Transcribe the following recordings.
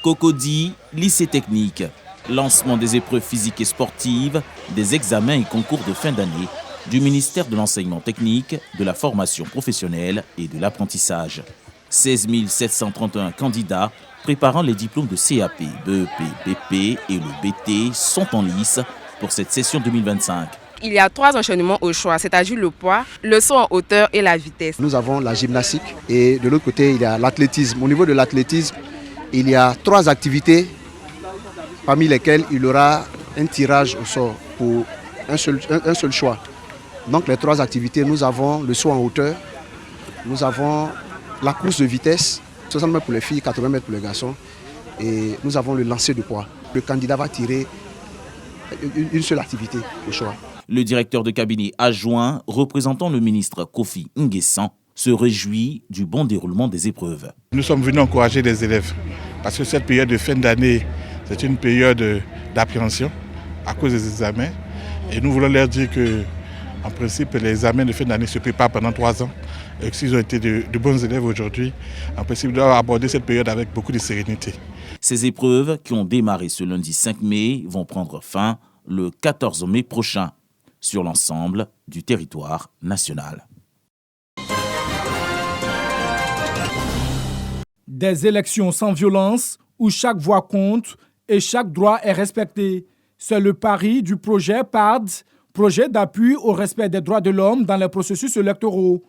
Cocody, lycée technique. Lancement des épreuves physiques et sportives, des examens et concours de fin d'année du ministère de l'enseignement technique, de la formation professionnelle et de l'apprentissage. 16 731 candidats préparant les diplômes de CAP, BEP, BP et le BT sont en lice pour cette session 2025. Il y a 3 enchaînements au choix, c'est-à-dire le poids, le saut en hauteur et la vitesse. Nous avons la gymnastique et de l'autre côté, il y a l'athlétisme. Au niveau de l'athlétisme, il y a 3 activités parmi lesquelles il y aura un tirage au sort pour un seul choix. Donc les 3 activités, nous avons le saut en hauteur, nous avons la course de vitesse, 60 mètres pour les filles, 80 mètres pour les garçons, et nous avons le lancer de poids. Le candidat va tirer une seule activité au choix. Le directeur de cabinet adjoint représentant le ministre Kofi Nguessan se réjouit du bon déroulement des épreuves. Nous sommes venus encourager les élèves parce que cette période de fin d'année, c'est une période d'appréhension à cause des examens. Et nous voulons leur dire que, en principe, les examens de fin d'année se préparent pendant 3 ans. Et s'ils ont été de bons élèves aujourd'hui, en principe, ils doivent aborder cette période avec beaucoup de sérénité. Ces épreuves, qui ont démarré ce lundi 5 mai, vont prendre fin le 14 mai prochain sur l'ensemble du territoire national. Des élections sans violence où chaque voix compte et chaque droit est respecté. C'est le pari du projet PAD, projet d'appui au respect des droits de l'homme dans les processus électoraux.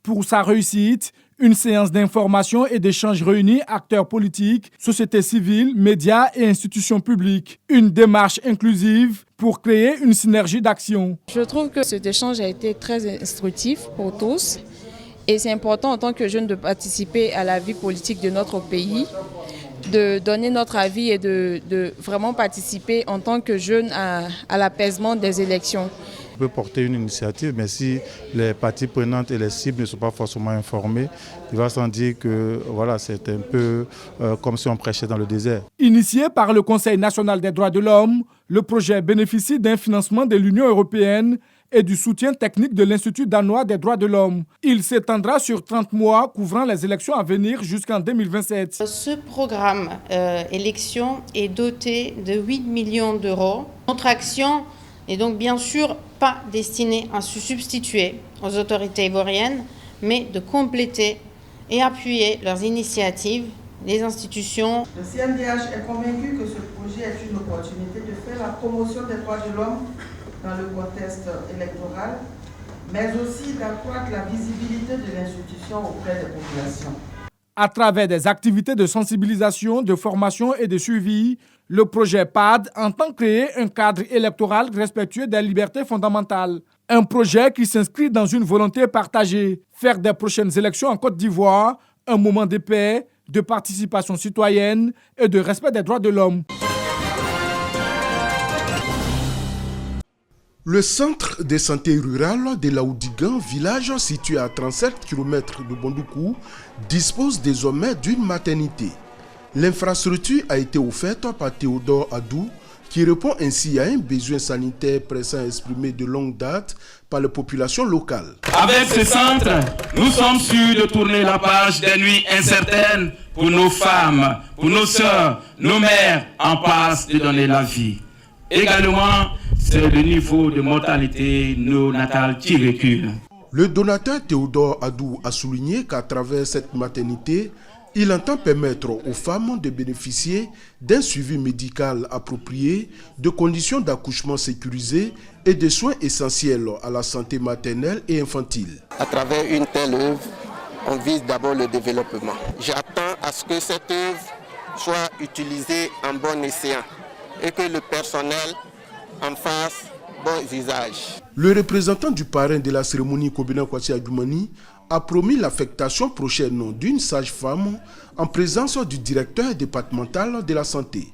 Pour sa réussite, une séance d'information et d'échange réunit acteurs politiques, sociétés civiles, médias et institutions publiques. Une démarche inclusive pour créer une synergie d'action. Je trouve que cet échange a été très instructif pour tous et c'est important en tant que jeune de participer à la vie politique de notre pays, de donner notre avis et de vraiment participer en tant que jeune à l'apaisement des élections. On peut porter une initiative, mais si les parties prenantes et les cibles ne sont pas forcément informées, il va sans dire que voilà, c'est un peu comme si on prêchait dans le désert. Initié par le Conseil national des droits de l'homme, le projet bénéficie d'un financement de l'Union européenne et du soutien technique de l'Institut danois des droits de l'homme. Il s'étendra sur 30 mois, couvrant les élections à venir jusqu'en 2027. Ce programme élection est doté de 8 millions d'euros. Notre action n'est donc bien sûr pas destinée à se substituer aux autorités ivoiriennes, mais de compléter et appuyer leurs initiatives, les institutions. Le CNDH est convaincu que ce projet est une opportunité de faire la promotion des droits de l'homme dans le contexte électoral, mais aussi d'accroître la visibilité de l'institution auprès des populations. À travers des activités de sensibilisation, de formation et de suivi, le projet PAD entend créer un cadre électoral respectueux des libertés fondamentales. Un projet qui s'inscrit dans une volonté partagée, faire des prochaines élections en Côte d'Ivoire un moment de paix, de participation citoyenne et de respect des droits de l'homme. Le centre de santé rural de Laoudigan, village situé à 37 km de Bondoukou, dispose désormais d'une maternité. L'infrastructure a été offerte par Théodore Adou, qui répond ainsi à un besoin sanitaire pressant exprimé de longue date par les populations locales. Avec ce centre, nous sommes sûrs de tourner la page des nuits incertaines pour nos femmes, pour nos sœurs, nos mères en passe de donner la vie. Également, c'est le niveau de mortalité néonatale qui recule. Le donateur Théodore Adou a souligné qu'à travers cette maternité, il entend permettre aux femmes de bénéficier d'un suivi médical approprié, de conditions d'accouchement sécurisées et de soins essentiels à la santé maternelle et infantile. À travers une telle œuvre, on vise d'abord le développement. J'attends à ce que cette œuvre soit utilisée en bon escient et que le personnel en fasse bon usage. Le représentant du parrain de la cérémonie, Kobina Kwasi Adjoumani, a promis l'affectation prochaine d'une sage-femme en présence du directeur départemental de la santé.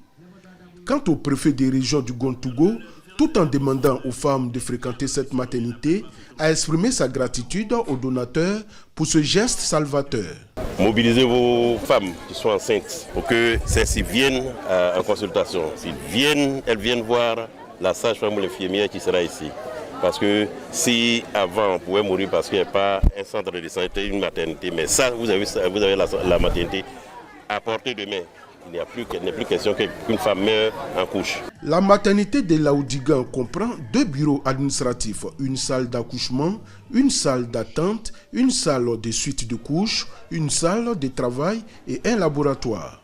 Quant au préfet des régions du Gontougo, tout en demandant aux femmes de fréquenter cette maternité, a exprimé sa gratitude aux donateurs pour ce geste salvateur. Mobilisez vos femmes qui sont enceintes pour que celles-ci viennent en consultation. Elles viennent voir la sage-femme ou l'infirmière qui sera ici. Parce que si avant on pouvait mourir parce qu'il n'y a pas un centre de santé, une maternité, mais ça, vous avez la maternité à portée de main. Il n'est plus question qu'une femme meure en couche. La maternité de Laoudigan comprend 2 bureaux administratifs, une salle d'accouchement, une salle d'attente, une salle de suite de couches, une salle de travail et un laboratoire.